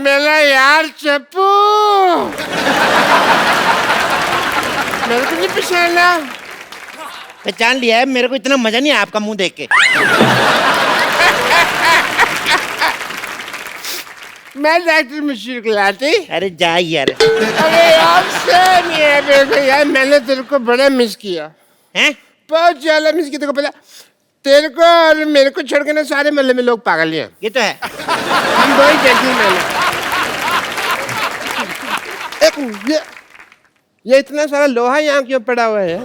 मेरा यार चप्पू, मेरे को नहीं पहचाना। पहचान लिया है, मेरे को इतना मजा नहीं आया आपका मुंह देख के। मैं डॉक्टर मशहूर गुलाटी। अरे जा यार। अरे यार से नहीं है देखो यार, मैंने तेरे को बड़ा मिस किया हैं? बहुत ज्यादा मिस किया। तेरे को पता, तेरे को और मेरे को छोड़ के ना सारे मोहल्ले में लोग पागल ही हैं। ये तो है। हम दो ही जेंटलमैन हैं। ये इतना सारा लोहा यहाँ क्यों पड़ा हुआ है?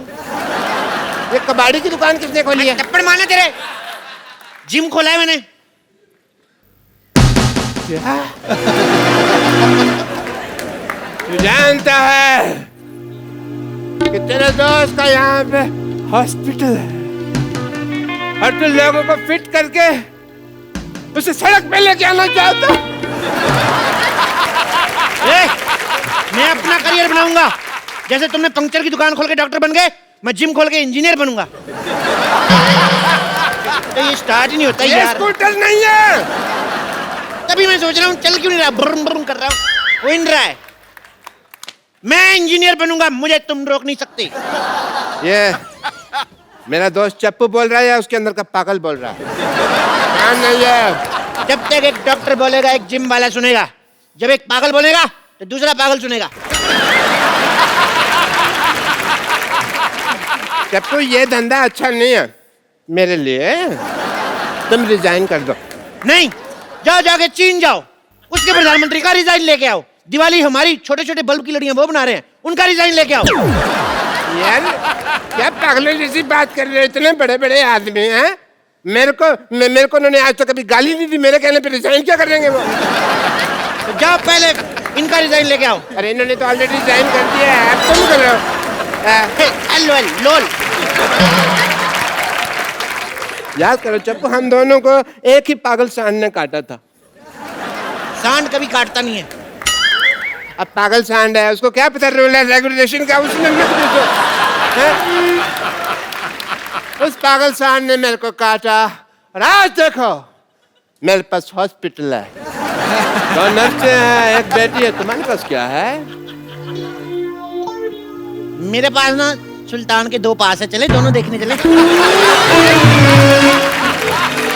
ये कबाड़ी की दुकान किसने खोली है? थप्पड़ मारना तेरे। जिम खोला है मैंने। क्या? तू जानता है कि तेरे दोस्त का यहाँ पे हॉस्पिटल है और तू लोगों को फिट करके उसे सड़क पे लेके आना चाहता? मैं अपना करियर बनाऊंगा। जैसे तुमने पंक्चर की दुकान खोल के डॉक्टर बन गए, मैं जिम खोल के इंजीनियर बनूंगा। तो ये स्टार्ट ही नहीं होता यार। स्कूटर नहीं है। तभी मैं सोच रहा हूँ चल क्यों नहीं रहा, ब्रुम ब्रुम कर रहा हूँ, हो ही नहीं रहा है। मैं इंजीनियर बनूंगा, मुझे तुम रोक नहीं सकते। ये मेरा दोस्त चप्पू बोल रहा है या उसके अंदर का पागल बोल रहा है? हाँ नहीं है। जब तक एक डॉक्टर बोलेगा एक जिम वाला सुनेगा, जब एक पागल बोलेगा तो दूसरा पागल सुनेगा। चप्पू ये धंधा अच्छा नहीं है मेरे लिए, तुम रिजाइन कर दो। नहीं, जाओ जाके चीन जाओ, उसके प्रधानमंत्री का रिजाइन लेके आओ। दिवाली हमारी छोटे छोटे बल्ब की लड़ियां वो बना रहे हैं, उनका रिजाइन लेके आओ। यार क्या पागलों जैसी बात कर रहे हो? इतने बड़े बड़े आदमी हैं, मेरे को उन्होंने आज तक कभी गाली नहीं दी, मेरे कहने पे रिजाइन क्या करेंगे वो? तो जाओ पहले इनका रिजाइन लेके आओ। अरे इन्होंने तो ऑलरेडी रिजाइन कर दिया है, अब तुम करो। लोल। याद करो चप्पू, हम दोनों को एक ही पागल सांड ने काटा था। सांड कभी काटता नहीं है। अब पागल सांड है, उसको क्या पता रूल है रेगुलेशन का, उसने मत पूछो। उस पागल सांड ने मेरे को काटा और आज देखो मेरे पास हॉस्पिटल है, दो नर्सें हैं, एक बेटी है। तुम्हारे पास क्या है? मेरे पास ना सुल्तान के 2 पास है, चले दोनों देखने चले।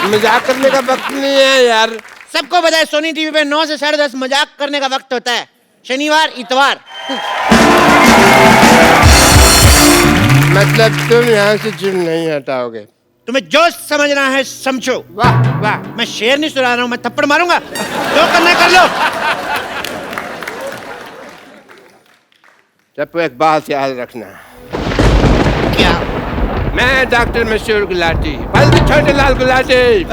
मजाक करने का वक्त नहीं है यार। सबको पता है सोनी टीवी पे 9 से 10:30 मजाक करने का वक्त होता है, शनिवार इतवार। मतलब तुम यहाँ से जिम नहीं हटाओगे? तुम्हें जो समझना है समझो। वाह वाह। मैं शेर नहीं सुना रहा हूँ, मैं थप्पड़ मारूंगा, जो करना है कर लो। चप्पू एक बात याद रखना। क्या? मैं डॉक्टर मशहूर गुलाटी, बल्कि छोटे लाल गुलाटी।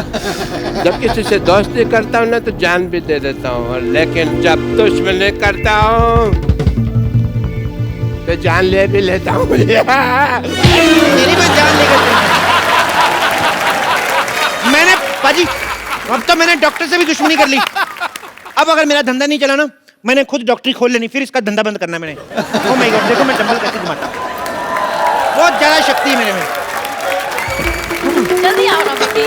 जब किसी से दोस्ती करता हूँ ना तो जान भी दे देता हूँ, लेकिन जब दुश्मनी करता हूँ तो जान ले भी लेता हूँ। मेरी मैं जान लेकर मैंने पाजी, अब तो मैंने डॉक्टर से भी दुश्मनी कर ली। अब अगर मेरा धंधा नहीं चला ना, मैंने खुद डॉक्टरी खोल लेनी, फिर इसका धंधा बंद करना मैंने। ओह माय गॉड, देखो मैं डंबल कैसे घुमाता हूँ, बहुत ज्यादा शक्ति है मेरे में। जल्दी आओ ना बेटी।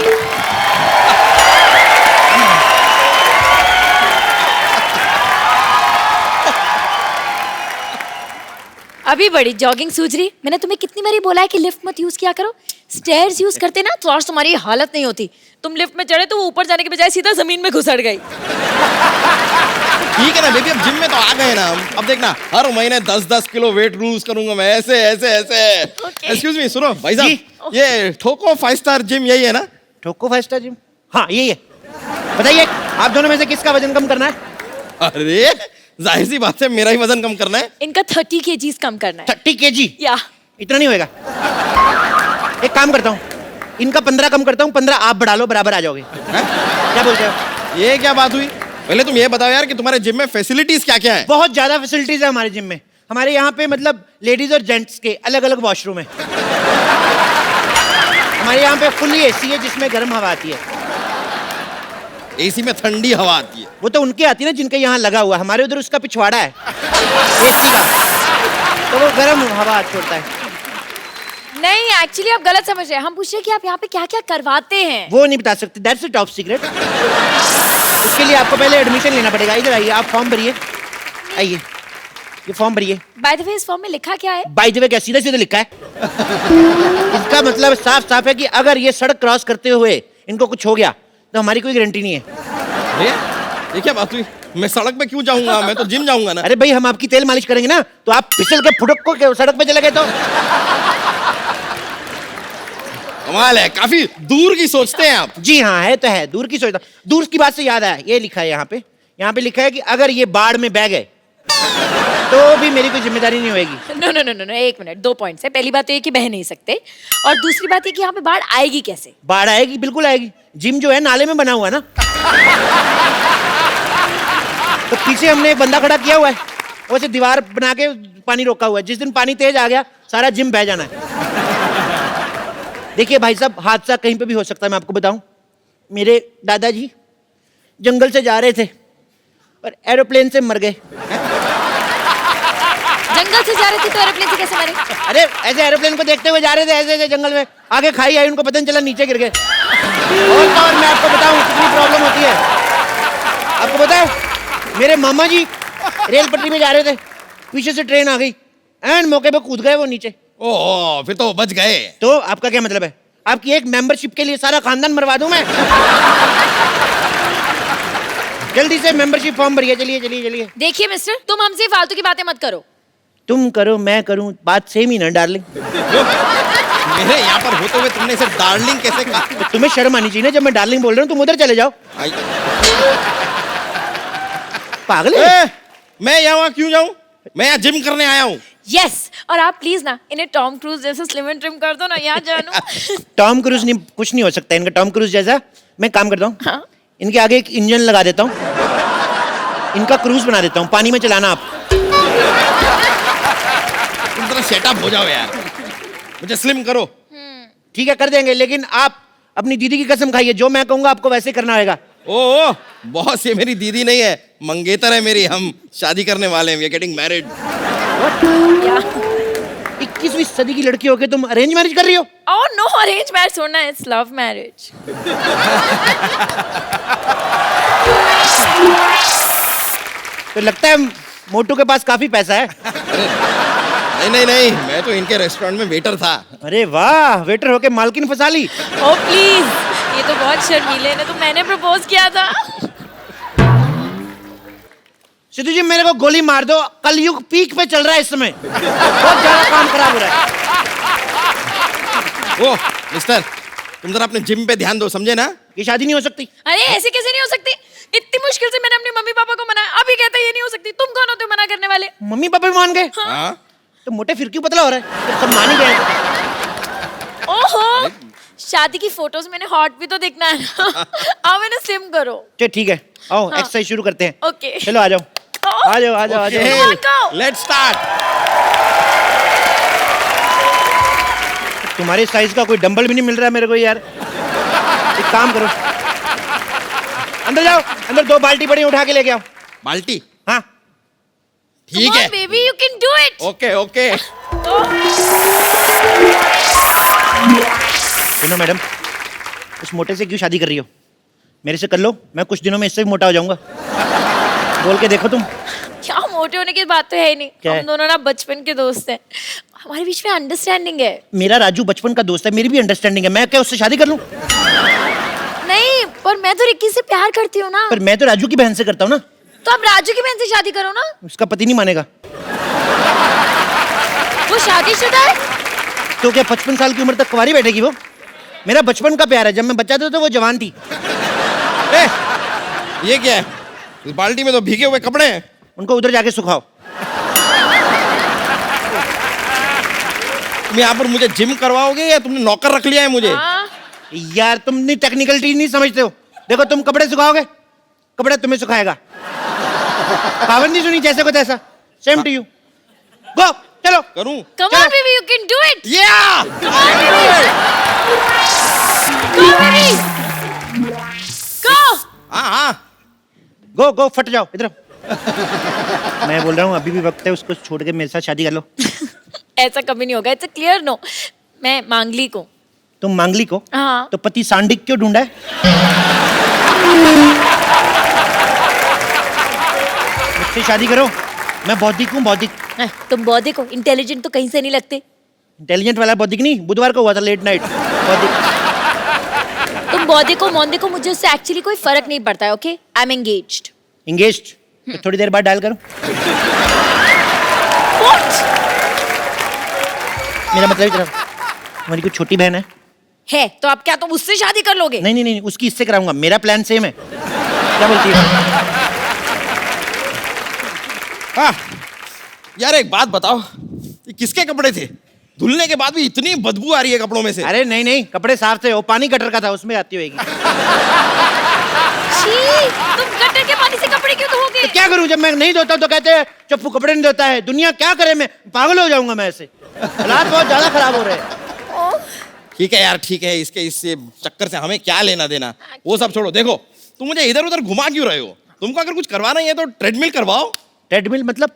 अभी बड़ी जॉगिंग सूझ रही। मैंने तुम्हें कितनी बारी बोला है कि लिफ्ट मत यूज किया करो, स्टेयर्स यूज करते ना तो आज तुम्हारी हालत नहीं होती। तुम लिफ्ट में चढ़े तो वो ऊपर जाने के बजाय सीधा जमीन में घुसड़ गई। ठीक है ना बेबी, अब जिम में तो आ गए ना हम। अब देखना हर महीने 10-10 किलो वेट लूज करूंगा मैं, ऐसे ऐसे ऐसे। एक्सक्यूज मी, सुनो भाई साहब, ये ठोको 5 स्टार जिम यही है ना? ठोको 5 स्टार जिम, हाँ यही है। बताइए आप दोनों में से किसका वजन कम करना है? अरे जाहिर सी बात है मेरा ही वजन कम करना है। इनका 30 kgs कम करना है। 30 kg? या इतना नहीं होएगा। एक काम करता हूँ, इनका 15 कम करता हूँ, 15 आप बढ़ा लो, बराबर आ जाओगे। क्या बोलते हो? ये क्या बात हुई? पहले तुम ये बताओ यार कि तुम्हारे जिम में फैसिलिटीज क्या क्या है? बहुत ज्यादा फैसिलिटीज है हमारे जिम में। हमारे यहाँ पे मतलब लेडीज और जेंट्स के अलग अलग वॉशरूम है। हमारे यहाँ पे फुल्ली एसी है जिसमें गर्म हवा आती है। एसी में ठंडी हवा आती है? वो तो उनकी आती है ना जिनके यहाँ लगा हुआ, हमारे उधर उसका पिछवाड़ा है एसी का, तो वो गर्म हवा छोड़ता है। नहीं एक्चुअली आप गलत समझ रहे हैं, हम पूछ रहे हैं कि आप यहाँ पे क्या क्या करवाते हैं। वो नहीं बता सकते, दैट्स टॉप सीक्रेट। उसके लिए आपको पहले एडमिशन लेना पड़ेगा। इधर आइए, आप फॉर्म भरिए, आइए ये फॉर्म भरिए। बाय द वे इस फॉर्म में लिखा क्या है? बाय द वे क्या सीधे सीधे लिखा है? इसका मतलब साफ साफ है कि अगर ये सड़क क्रॉस करते हुए इनको कुछ हो गया तो हमारी कोई गारंटी नहीं है। ये क्या बात हुई? मैं सड़क पे क्यों जाऊंगा, मैं तो जिम जाऊंगा ना। अरे भाई हम आपकी तेल मालिश करेंगे ना, तो आप फिसल के फुटक को सड़क पे चले गए तो? कमाल है, काफी दूर की सोचते हैं आप। जी हाँ, है तो है, दूर की सोचता। दूर की बात से याद आया, ये लिखा है यहाँ पे लिखा है कि अगर ये बाढ़ में बह गए तो भी मेरी कोई जिम्मेदारी नहीं होगी। No no no no no, एक मिनट, 2 पॉइंट्स है। पहली बात तो ये कि बह नहीं सकते, और दूसरी बात ये कि यहाँ पे बाढ़ आएगी कैसे? बाढ़ आएगी, बिल्कुल आएगी। जिम जो है नाले में बना हुआ है ना, तो पीछे हमने एक बंदा खड़ा किया हुआ है, वैसे दीवार बना के पानी रोका हुआ है। जिस दिन पानी तेज आ गया सारा जिम बह जाना है। देखिए भाई साहब, हादसा कहीं पे भी हो सकता है। मैं आपको बताऊं, मेरे दादाजी जंगल से जा रहे थे और एरोप्लेन से मर गए। जंगल से जा रहे थे तो एरोप्लेन से कैसे मरे? अरे ऐसे एरोप्लेन को देखते हुए जा रहे थे, ऐसे ऐसे जंगल में, आगे खाई आई, उनको पता नहीं चला, नीचे गिर गए। और मैं आपको बताऊं कितनी प्रॉब्लम होती है। आपको पता है, मेरे मामा जी रेल पटरी में जा रहे थे, पीछे से ट्रेन आ गई, एंड मौके पे कूद गए वो नीचे। ओह, फिर तो बच गए। तो आपका क्या मतलब है? आपकी एक मेंबरशिप के लिए सारा खानदान मरवा दूं मैं? जल्दी से मेंबरशिप फॉर्म भरिए, चलिए चलिए चलिए। देखिए मिस्टर, तुम हमसे फालतू की बातें मत करो। तुम करो मैं करूं, बात सेम ही ना डार्लिंग। मेरे यहाँ पर होते हुए तुमने इसे डार्लिंग कैसे कहा? तो तुम्हें शर्म आनी चाहिए ना, जब मैं डार्लिंग बोल रहा हूँ तुम उधर चले जाओ। पागल है? मैं यहाँ क्यों जाऊँ? मैं यहाँ जिम करने आया हूँ। यस, और आप प्लीज ना इन्हें टॉम क्रूज जैसे स्लिम एंड ट्रिम कर दो ना, यहाँ जानू। टॉम क्रूज नहीं, कुछ नहीं हो सकता इनका टॉम क्रूज जैसा। मैं काम करता हूँ, हाँ? इनके आगे एक इंजन लगा देता हूँ, इनका क्रूज बना देता हूँ, पानी में चलाना आप। तुम जरा सेटअप हो जाओ यार, मुझे स्लिम करो। ठीक है कर देंगे, लेकिन आप अपनी दीदी की कसम खाइए, जो मैं कहूंगा आपको वैसे करना होगा। ओह बॉस, ये मेरी दीदी नहीं है, मंगेतर है मेरी। हम शादी करने वाले हैं, वी आर गेटिंग मैरिड। 21वीं सदी की लड़की होके तुम अरेंज मैरिज कर रही हो? ओह नो, अरेंज मैरिज छोड़ना, इट्स लव मैरिज। तो लगता है मोटू के पास काफी पैसा है। नहीं, मैं तो इनके रेस्टोरेंट में वेटर था। अरे वाह, वेटर होके मालकिन फंसा ली। ओह प्लीज, ये तो बहुत शर्मीले हैं, तो मैंने प्रपोज किया था। सिद्धू जी मेरे को गोली मार दो, कलयुग पीक पे चल रहा है इस समय, बहुत ज्यादा काम खराब हो रहा है। ओह मिस्टर, तुम जरा अपने जिम पे ध्यान दो, समझे ना? ये शादी नहीं हो सकती। अरे ऐसे कैसे नहीं हो सकती? इतनी मुश्किल से मैंने अपने मम्मी पापा को मनाया, अभी कहते हैं ये नहीं हो सकती। तुम कौन होते हो मना करने वाले? मम्मी पापा भी मान गए? हाँ? तो मोटे फिर क्यों पतला हो रहा है? तो सब मान ही गए। ओहो, शादी की फोटोज मैंने हॉट भी तो देखना है ना। आओ मैंने स्लिम करो। चलो ठीक है, आओ हाँ। एक्सरसाइज शुरू करते हैं। ओके। चलो आ जाओ, आ जाओ आ जाओ आ जाओ। Come on, go. Let's start. तुम्हारे साइज का कोई डंबल भी नहीं मिल रहा है मेरे को यार। एक काम करो, अंदर जाओ, अंदर 2 बाल्टी बड़ी उठा के लेके आओ। बाल्टी? हाँ ठीक Come है। on, baby, you can do it. Okay okay. सुनो मैडम, उस मोटे से क्यों शादी कर रही हो? मेरे से कर लो, मैं कुछ दिनों में इससे भी मोटा हो जाऊंगा। बोल के देखो तुम। क्या मोटे होने की बात तो है ही नहीं। क्या है? हम दोनों ना बचपन के दोस्त हैं, हमारे बीच में अंडरस्टैंडिंग है। मेरा राजू बचपन का दोस्त है, मेरी भी अंडरस्टैंडिंग है, मैं क्या उससे शादी कर लूं? नहीं, पर मैं तो रिक्की से प्यार करती हूँ ना। पर मैं तो राजू की बहन से करता हूँ ना। तो आप राजू की बहन से शादी करो ना। उसका पति नहीं मानेगा। वो शादीशुदा है। तो क्या 55 साल की उम्र तक कुंवारी बैठेगी वो? मेरा बचपन का प्यार है, जब मैं बच्चा था तो वो जवान थी। ए, ये क्या है? इस बाल्टी में तो भीगे हुए कपड़े हैं। उनको उधर जाके सुखाओ। तुम यहाँ पर मुझे जिम करवाओगे या तुमने नौकर रख लिया है मुझे? हाँ? यार तुम नहीं टेक्निकल चीज नहीं समझते हो। देखो तुम कपड़े सुखाओगे, कपड़े तुम्हें सुखाएगा। कहावत नहीं सुनी, जैसे को तैसा, सेम टू यू। गो, चलो करूं? Come on, baby, you can do it. या! Come on, baby. Go, baby. Go. हाँ। गो गो, फट जाओ, इधर आओ। मैं बोल रहा हूँ अभी भी वक्त है, उसको छोड़ के मेरे साथ शादी कर लो। ऐसा कभी नहीं होगा, इट्स अ क्लियर नो। मैं मांगली को। तुम मांगलिक हो? हाँ। तो पति सांडिक क्यों ढूंढा है? मुझसे शादी करो, मैं बौद्धिक हूँ, बौद्धिक। तुम बौद्धिक हो, इंटेलिजेंट तो कहीं से नहीं लगते। इंटेलिजेंट वाला बौद्धिक नहीं, बुधवार को हुआ था लेट नाइट बौद्धिक। तुम बौद्धिक हो मौद्धिक हो, मुझे उससे एक्चुअली कोई फर्क नहीं पड़ता है। Okay, I am engaged. Engaged? तो थोड़ी देर बाद डायल करो। मेरा मतलब इतना, हमारी कोई छोटी बहन है तो आप क्या तुम उससे शादी कर लोगे? नहीं नहीं नहीं, उसकी इससे कराऊंगा, मेरा प्लान सेम है। क्या बोलती है? हाँ यार एक बात बताओ, ये किसके कपड़े थे? धुलने के बाद भी इतनी बदबू आ रही है कपड़ों में से। अरे नहीं नहीं, कपड़े साफ थे, वो पानी गटर का था, उसमें आती होगी। छी, तुम गटर के पानी से कपड़े क्यों धोगे? तो क्या करूं, जब मैं नहीं धोता तो कहते हैं चप्पू कपड़े नहीं धोता है। दुनिया क्या करे, मैं पागल हो जाऊंगा मैं ऐसे। हालात बहुत ज्यादा खराब हो रहे हैं। ठीक है यार, ठीक है, इसके इससे चक्कर से हमें क्या लेना देना, वो सब छोड़ो। देखो तुम मुझे इधर उधर घुमा क्यों रहे हो? तुमको अगर कुछ करवाना ही है तो ट्रेडमिल करवाओ। ट्रेडमिल मतलब?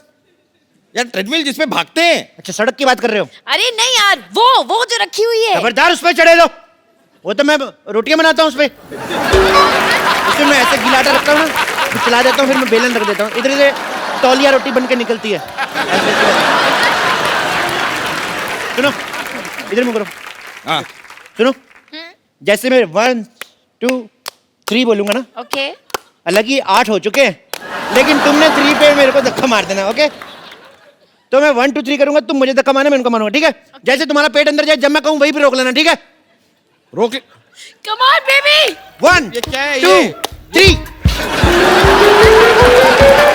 यार ट्रेडमिल जिसपे भागते हैं। अच्छा, सड़क की बात कर रहे हो? अरे नहीं यार, वो जो रखी हुई है। खबरदार उस पर चढ़े दो, वो तो मैं रोटियां बनाता हूँ उस पे। उसमें मैं ऐसे गिलाटा रखता हूँ ना, फिर चला देता हूँ, फिर मैं बेलन रख देता हूँ, इधर से तौलिया रोटी बन के निकलती है। सुनो, इधर मुंह करो। हाँ सुनो, जैसे मैं 1 2 3 बोलूंगा ना, ओके। अलग ही 8 हो चुके हैं, लेकिन तुमने 3 पे मेरे को धक्का मार देना। ओके, तो मैं 1 2 3 करूंगा, तुम मुझे धक्का मारना, मैं उनको मारूंगा, ठीक है? जैसे तुम्हारा पेट अंदर जाए, जब मैं कहूँ वहीं पे रोक लेना, ठीक है? रोक। Come on baby. 1 ये क्या है 2 ये? 3।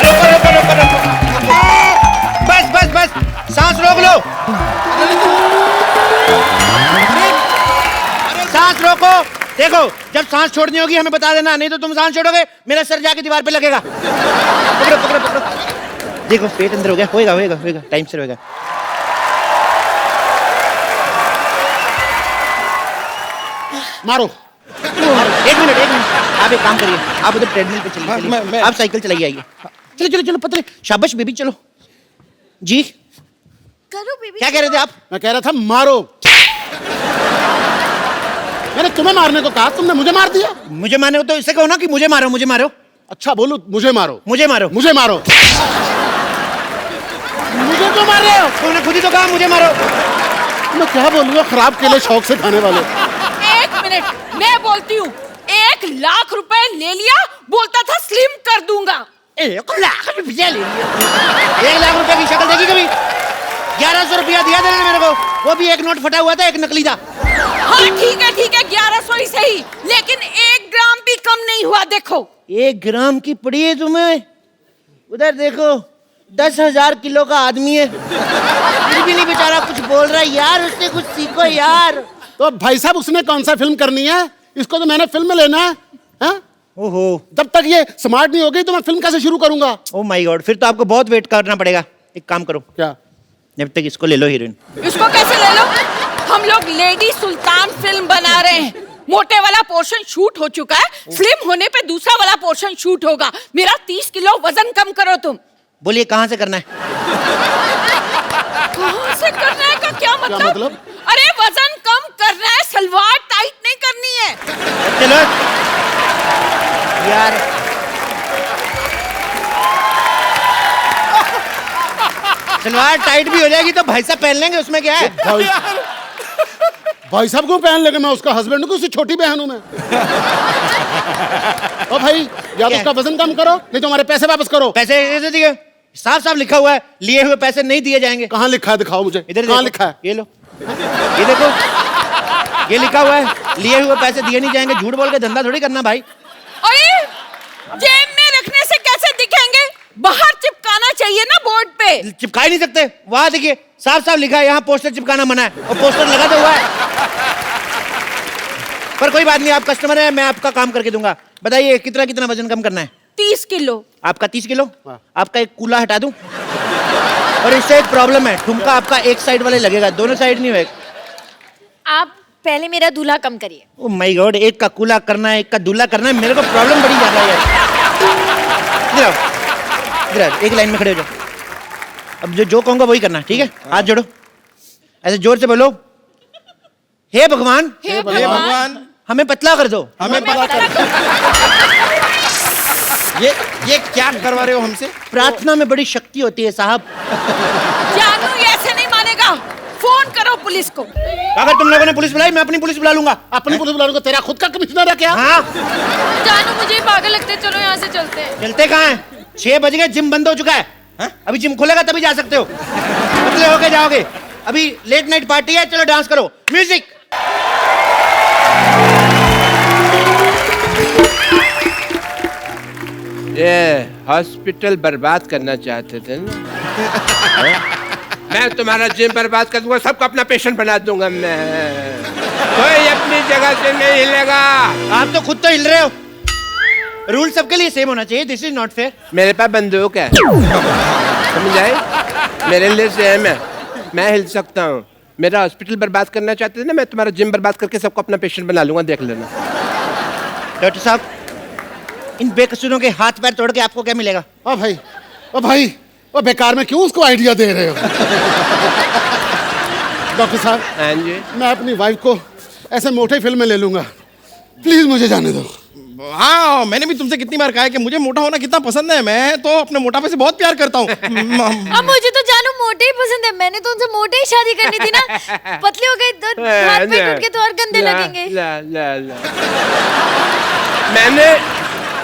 रोको रोको रोको रोको, बस बस बस, सांस रोक लो, सांस रोको। देखो, जब सांस छोड़नी होगी हमें बता देना, नहीं तो तुम सांस छोड़ोगे मेरा सर जाके दीवार पे लगेगा। पकड़ो पकड़ो पकड़ो। देखो पेट अंदर हो गया, होएगा होएगा होएगा, टाइम से होएगा। मारो। एक मिनट, आप एक काम करिए, आप उधर ट्रेडमिल पे चलिए, मैं आप साइकिल चलाइए, आइए। चलो चलो चलो पतले, शाबाश बेबी, चलो जी। करो बेबी। क्या कह रहे थे आप? मैं कह रहा था मारो। मैंने तुम्हें मारने को कहा, तुमने मुझे मार दिया। मुझे मारो तो इससे कहो ना कि मुझे मारो, मुझे मारो। अच्छा बोलो, मुझे मारो, मुझे मारो, मुझे मारो। मुझे क्यों मार रहे हो? तुमने खुद ही तो कहा मुझे मारो। मैं क्या बोलूँगा, खराब केले शौक से खाने वाले। एक मिनट, मैं बोलती हूँ। 1 लाख रुपए ले लिया, बोलता था स्लिम कर दूंगा। 1 लाख रुपया ले लिया? 1 लाख रुपया की शक्ल देखी कभी? 1100 रुपया दिया देना मेरे को, वो भी एक नोट फटा हुआ था, एक नकली था। हाँ ठीक है 1100 ही सही, लेकिन 1 ग्राम भी कम नहीं हुआ। देखो 1 ग्राम की पड़ी है तुम्हें? उधर देखो, 10,000 किलो का आदमी है, फिर भी नहीं बेचारा कुछ बोल रहा है। यार उससे कुछ सीखो यार। तो भाई साहब उसने कौन सा फिल्म करनी है? इसको तो मैंने फिल्म में लेना है, हाँ? ओहो, जब तक ये स्मार्ट नहीं हो गई तो मैं फिल्म कैसे शुरू करूंगा? ओ माय गॉड, फिर तो आपको बहुत वेट करना पड़ेगा। एक काम करो, क्या? जब तक इसको ले लो हीरोइन। इसको कैसे ले लो? हम लोग लेडी सुल्तान फिल्म बना रहे हैं। मोटे वाला पोर्शन शूट हो चुका है, स्लिम होने पे दूसरा वाला पोर्शन शूट होगा। मेरा 30 किलो वजन कम करो तुम। बोलिए कहाँ से करना है? कहाँ से करना है का क्या मतलब? अरे वजन कम करना है, सलवार टाइट नहीं करनी है। चलो यार, सलवार टाइट भी हो जाएगी तो भाई साहब पहन लेंगे, उसमें क्या है? भाई साहब को पहन लेंगे, मैं उसका हस्बैंड हूँ, उससे छोटी बहन हूँ मैं। ओ भाई, या तो उसका वजन कम करो, नहीं तो हमारे पैसे वापस करो। पैसे ऐसे दिए, साफ साफ लिखा हुआ है, लिए हुए पैसे नहीं दिए जाएंगे। कहाँ लिखा है, दिखाओ मुझे। इधर कहाँ देखो, लिखा है? ये लो, ये देखो, ये लिखा हुआ है, लिए हुए पैसे दिए नहीं जाएंगे। झूठ बोल के धंधा थोड़ी करना भाई। अरे जेब में रखने से कैसे दिखेंगे? बाहर चिपकाना चाहिए ना बोर्ड पे। चिपका ही नहीं सकते, वहां देखिए साफ साफ लिखा है, यहाँ पोस्टर चिपकाना मना है, और पोस्टर लगा तो हुआ है। पर कोई बात नहीं, आप कस्टमर है, मैं आपका काम करके दूंगा। बताइए कितना कितना वजन कम करना है? 30 किलो। आपका 30 किलो? आपका एक कूला हटा दूं? और इससे एक प्रॉब्लम है, ठुमका आपका एक साइड वाले लगेगा, दोनों साइड नहीं होगा। आप पहले मेरा दूल्हा कम करिए। ओ माय गॉड, एक का कूला करना है, एक का दूल्हा करना है, मेरे को प्रॉब्लम बड़ी ज्यादा है यार। इधर आओ, इधर आओ, एक लाइन में खड़े हो जाओ। अब जो कहूंगा वही करना, ठीक है? हाथ जोड़ो, ऐसे जोर से बोलो, हे भगवान हे हे भगवान भगवान हमें पतला कर दो। हमें पता कर ये क्या करवा रहे हो हमसे? प्रार्थना में बड़ी शक्ति होती है साहब। जानू ये ऐसे नहीं मानेगा, फोन करो पुलिस को। अगर तुम लोगों ने पुलिस बुलाई, मैं अपनी पुलिस बुला लूंगा। अपनी पुलिस बुलाने को तेरा खुद का कमिश्नर है क्या? हाँ जानू मुझे पागल लगते, चलो यहाँ से चलते हैं। चलते कहाँ हैं? 6 बज गए, जिम बंद हो चुका है। अभी जिम खुलेगा तभी जा सकते हो। पतले होके जाओगे। अभी लेट नाइट पार्टी है, चलो डांस करो। म्यूजिक। ये हॉस्पिटल बर्बाद करना चाहते थे ना? हाँ? मैं तुम्हारा जिम बर्बाद कर दूंगा, सबको अपना पेशेंट बना दूंगा मैं। कोई अपनी जगह से नहीं हिलेगा। आप तो खुद तो हिल रहे हो। रूल सबके लिए सेम होना चाहिए। This is not fair. मेरे पास बंदूक है, समझ आए? मेरे लिए सेम है, मैं हिल सकता हूँ। मेरा हॉस्पिटल बर्बाद करना चाहते थे ना, मैं तुम्हारा जिम बर्बाद करके सबको अपना पेशेंट बना लूंगा, देख लेना। डॉक्टर साहब, इन बेकसूरों के हाथ पैर तोड़ के आपको क्या मिलेगा? ओ भाई ओ बेकार में क्यों उसको आइडिया दे रहे हो? डॉक्टर साहब, हाँ जी। मैं अपनी वाइफ को ऐसे मोटे फिल्म में ले लूंगा, प्लीज मुझे जाने दो। हाँ, मैंने भी तुमसे कितनी बार कहा है कि मुझे मोटा होना कितना पसंद है। मैं तो अपने मोटापे से बहुत प्यार करता हूँ। अब मुझे तो जानू मोटे ही पसंद है, मैंने तो उनसे मोटे ही शादी करनी थी ना। पतले हो गए तो हाथ पैर टूट के तो और गंदे लगेंगे। ला।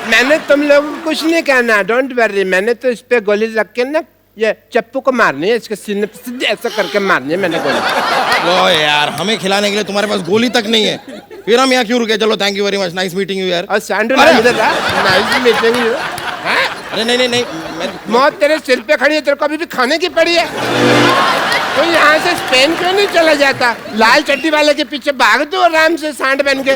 मैंने तुम लोगों को कुछ नहीं कहना, डोंट वरी। मैंने तो इस पे गोली रख के ना, ये चप्पू को मारनी है, इसके सीने पे सीधे ऐसा करके मारनी है मैंने गोली। ओ यार, हमें खिलाने के लिए तुम्हारे पास गोली तक नहीं है, फिर हम यहाँ क्यों रुके? चलो, thank you very much, nice meeting you यार। और सैंडो नाइस मीटिंग यू। अरे नहीं, मौत तेरे सिर पे खड़ी है, तेरे को अभी भी खाने की पड़ी है। तो यहाँ से स्पेन क्यों नहीं चला जाता? लाल चड्डी वाले के पीछे भाग दो आराम से, सांड बन के।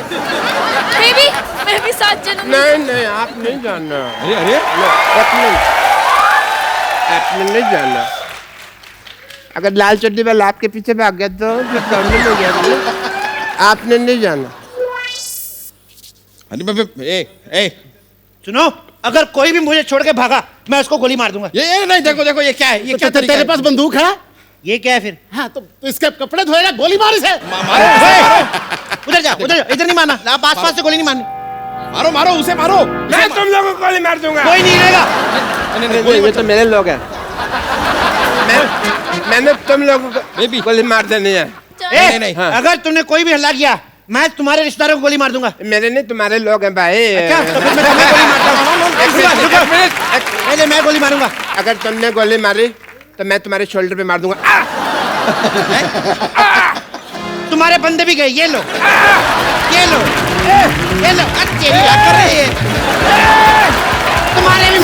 मैं भी साथ चलूंगी। नहीं, आप नहीं जाना। अरे आपने नहीं जाना। अगर लाल चड्डी वाला आपके पीछे भाग गया तो फिर प्रॉब्लम हो गया। आपने नहीं जाना। ए, सुनो, अगर कोई भी मुझे छोड़ के भागा, मैं उसको गोली मार दूंगा। ये नहीं, देखो ये क्या है? ये क्या तरीका तेरे है? पास बंदूक है? ये क्या है फिर? हाँ, तो इसके कपड़े धोएगा, गोली मार इसे। उधर जाओ, इधर नहीं मारना। आप आस-पास से गोली नहीं मारनी। मारो उसे, मारो। मैं तुम लोगों को गोली मार दूंगा। कोई नहीं रहेगा। ये तो मेरे लोग हैं। मैंने तुम लोगों को गोली मार देनी है। नहीं। हाँ। अगर तुमने कोई भी हल्ला किया, मैं तुम्हारे रिश्तेदारों को गोली मार दूंगा। मेरे नहीं, तुम्हारे लोग हैं भाई। क्या? तो फिर मैं तुम्हें गोली मारता हूँ। नहीं, मैं गोली मारूंगा। अगर तुमने गोली मारी तो मैं तुम्हारे शोल्डर पे मार दूंगा। तुम्हारे बंदे भी गए, ये लो। ये लो। अच्छे क्या कर रहे हैं? तुम्हारे भी